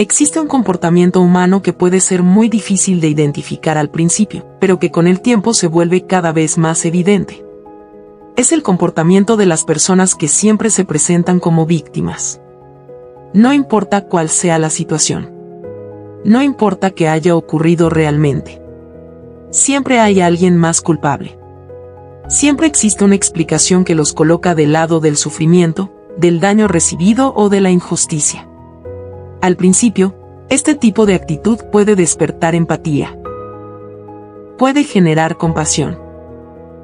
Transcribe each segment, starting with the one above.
Existe un comportamiento humano que puede ser muy difícil de identificar al principio, pero que con el tiempo se vuelve cada vez más evidente. Es el comportamiento de las personas que siempre se presentan como víctimas. No importa cuál sea la situación. No importa qué haya ocurrido realmente. Siempre hay alguien más culpable. Siempre existe una explicación que los coloca del lado del sufrimiento, del daño recibido o de la injusticia. Al principio, este tipo de actitud puede despertar empatía. Puede generar compasión.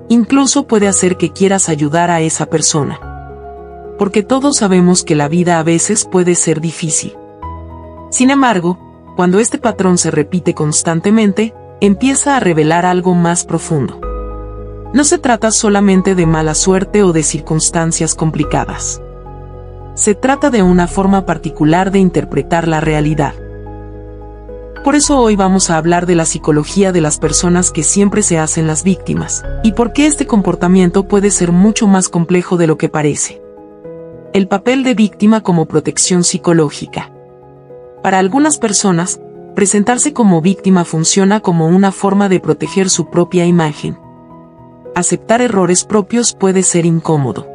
Incluso puede hacer que quieras ayudar a esa persona. Porque todos sabemos que la vida a veces puede ser difícil. Sin embargo, cuando este patrón se repite constantemente, empieza a revelar algo más profundo. No se trata solamente de mala suerte o de circunstancias complicadas. Se trata de una forma particular de interpretar la realidad. Por eso hoy vamos a hablar de la psicología de las personas que siempre se hacen las víctimas, y por qué este comportamiento puede ser mucho más complejo de lo que parece. El papel de víctima como protección psicológica. Para algunas personas, presentarse como víctima funciona como una forma de proteger su propia imagen. Aceptar errores propios puede ser incómodo.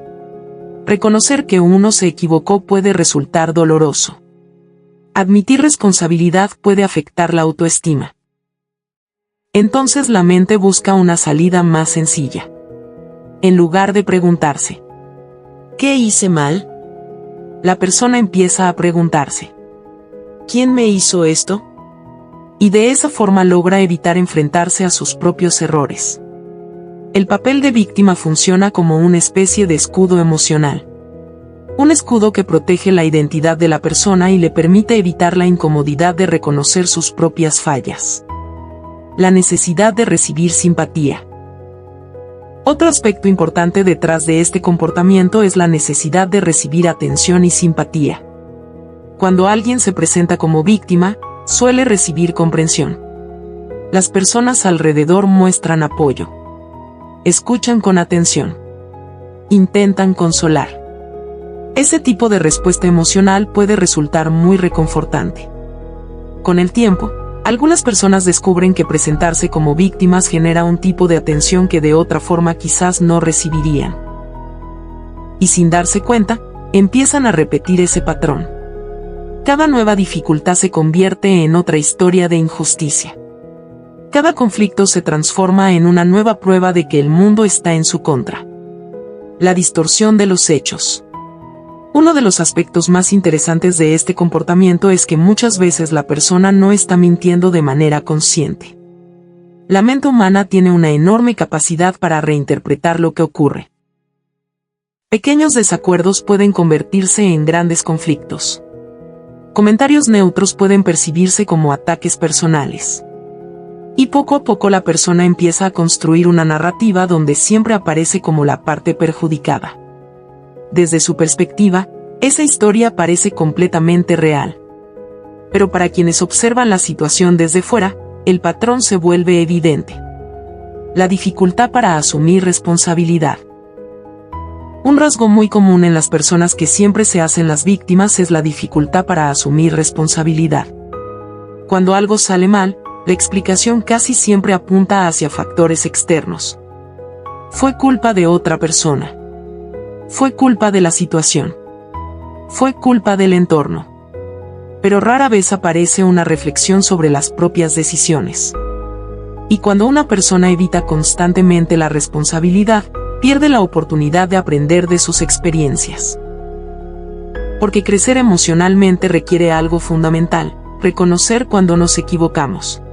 Reconocer que uno se equivocó puede resultar doloroso. Admitir responsabilidad puede afectar la autoestima. Entonces la mente busca una salida más sencilla. En lugar de preguntarse, ¿qué hice mal?, la persona empieza a preguntarse, ¿quién me hizo esto? Y de esa forma logra evitar enfrentarse a sus propios errores. El papel de víctima funciona como una especie de escudo emocional. Un escudo que protege la identidad de la persona y le permite evitar la incomodidad de reconocer sus propias fallas. La necesidad de recibir simpatía. Otro aspecto importante detrás de este comportamiento es la necesidad de recibir atención y simpatía. Cuando alguien se presenta como víctima, suele recibir comprensión. Las personas alrededor muestran apoyo. Escuchan con atención. Intentan consolar. Ese tipo de respuesta emocional puede resultar muy reconfortante. Con el tiempo, algunas personas descubren que presentarse como víctimas genera un tipo de atención que de otra forma quizás no recibirían. Y sin darse cuenta, empiezan a repetir ese patrón. Cada nueva dificultad se convierte en otra historia de injusticia. Cada conflicto se transforma en una nueva prueba de que el mundo está en su contra. La distorsión de los hechos. Uno de los aspectos más interesantes de este comportamiento es que muchas veces la persona no está mintiendo de manera consciente. La mente humana tiene una enorme capacidad para reinterpretar lo que ocurre. Pequeños desacuerdos pueden convertirse en grandes conflictos. Comentarios neutros pueden percibirse como ataques personales. Y poco a poco la persona empieza a construir una narrativa donde siempre aparece como la parte perjudicada. Desde su perspectiva, esa historia parece completamente real. Pero para quienes observan la situación desde fuera, el patrón se vuelve evidente. La dificultad para asumir responsabilidad. Un rasgo muy común en las personas que siempre se hacen las víctimas es la dificultad para asumir responsabilidad. Cuando algo sale mal, la explicación casi siempre apunta hacia factores externos. Fue culpa de otra persona. Fue culpa de la situación. Fue culpa del entorno. Pero rara vez aparece una reflexión sobre las propias decisiones. Y cuando una persona evita constantemente la responsabilidad, pierde la oportunidad de aprender de sus experiencias. Porque crecer emocionalmente requiere algo fundamental: reconocer cuando nos equivocamos.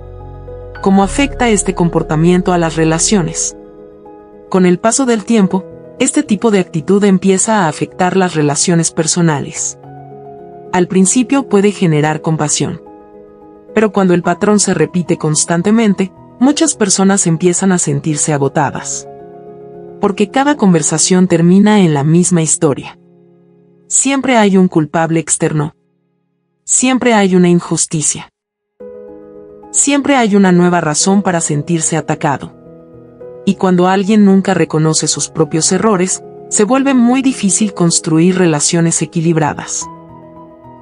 ¿Cómo afecta este comportamiento a las relaciones? Con el paso del tiempo, este tipo de actitud empieza a afectar las relaciones personales. Al principio puede generar compasión. Pero cuando el patrón se repite constantemente, muchas personas empiezan a sentirse agotadas. Porque cada conversación termina en la misma historia. Siempre hay un culpable externo. Siempre hay una injusticia. Siempre hay una nueva razón para sentirse atacado. Y cuando alguien nunca reconoce sus propios errores, se vuelve muy difícil construir relaciones equilibradas.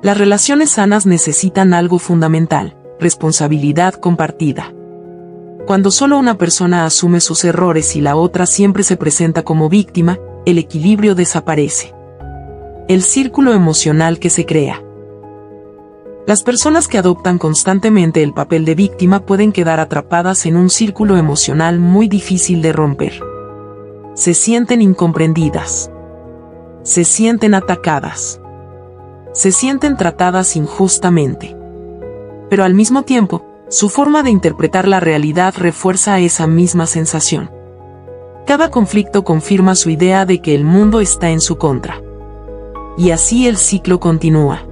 Las relaciones sanas necesitan algo fundamental: responsabilidad compartida. Cuando solo una persona asume sus errores y la otra siempre se presenta como víctima, el equilibrio desaparece. El círculo emocional que se crea. Las personas que adoptan constantemente el papel de víctima pueden quedar atrapadas en un círculo emocional muy difícil de romper. Se sienten incomprendidas. Se sienten atacadas. Se sienten tratadas injustamente. Pero al mismo tiempo, su forma de interpretar la realidad refuerza esa misma sensación. Cada conflicto confirma su idea de que el mundo está en su contra. Y así el ciclo continúa.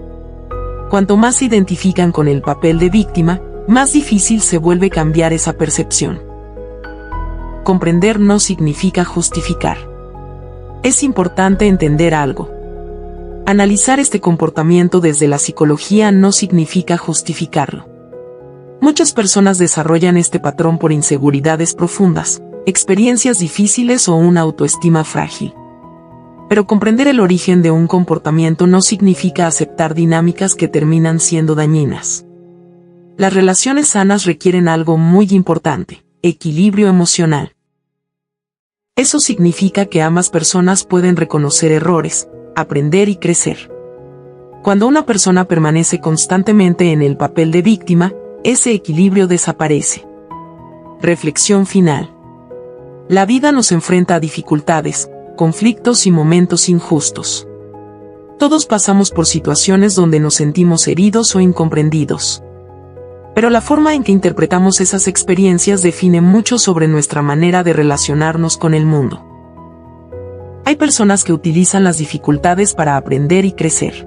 Cuanto más se identifican con el papel de víctima, más difícil se vuelve cambiar esa percepción. Comprender no significa justificar. Es importante entender algo. Analizar este comportamiento desde la psicología no significa justificarlo. Muchas personas desarrollan este patrón por inseguridades profundas, experiencias difíciles o una autoestima frágil. Pero comprender el origen de un comportamiento no significa aceptar dinámicas que terminan siendo dañinas. Las relaciones sanas requieren algo muy importante: equilibrio emocional. Eso significa que ambas personas pueden reconocer errores, aprender y crecer. Cuando una persona permanece constantemente en el papel de víctima, ese equilibrio desaparece. Reflexión final. La vida nos enfrenta a dificultades, conflictos y momentos injustos. Todos pasamos por situaciones donde nos sentimos heridos o incomprendidos. Pero la forma en que interpretamos esas experiencias define mucho sobre nuestra manera de relacionarnos con el mundo. Hay personas que utilizan las dificultades para aprender y crecer.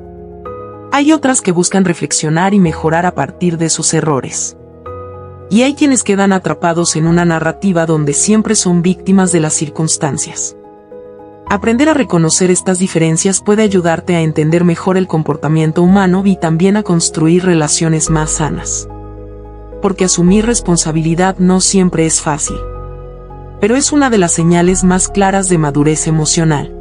Hay otras que buscan reflexionar y mejorar a partir de sus errores. Y hay quienes quedan atrapados en una narrativa donde siempre son víctimas de las circunstancias. Aprender a reconocer estas diferencias puede ayudarte a entender mejor el comportamiento humano y también a construir relaciones más sanas. Porque asumir responsabilidad no siempre es fácil. Pero es una de las señales más claras de madurez emocional.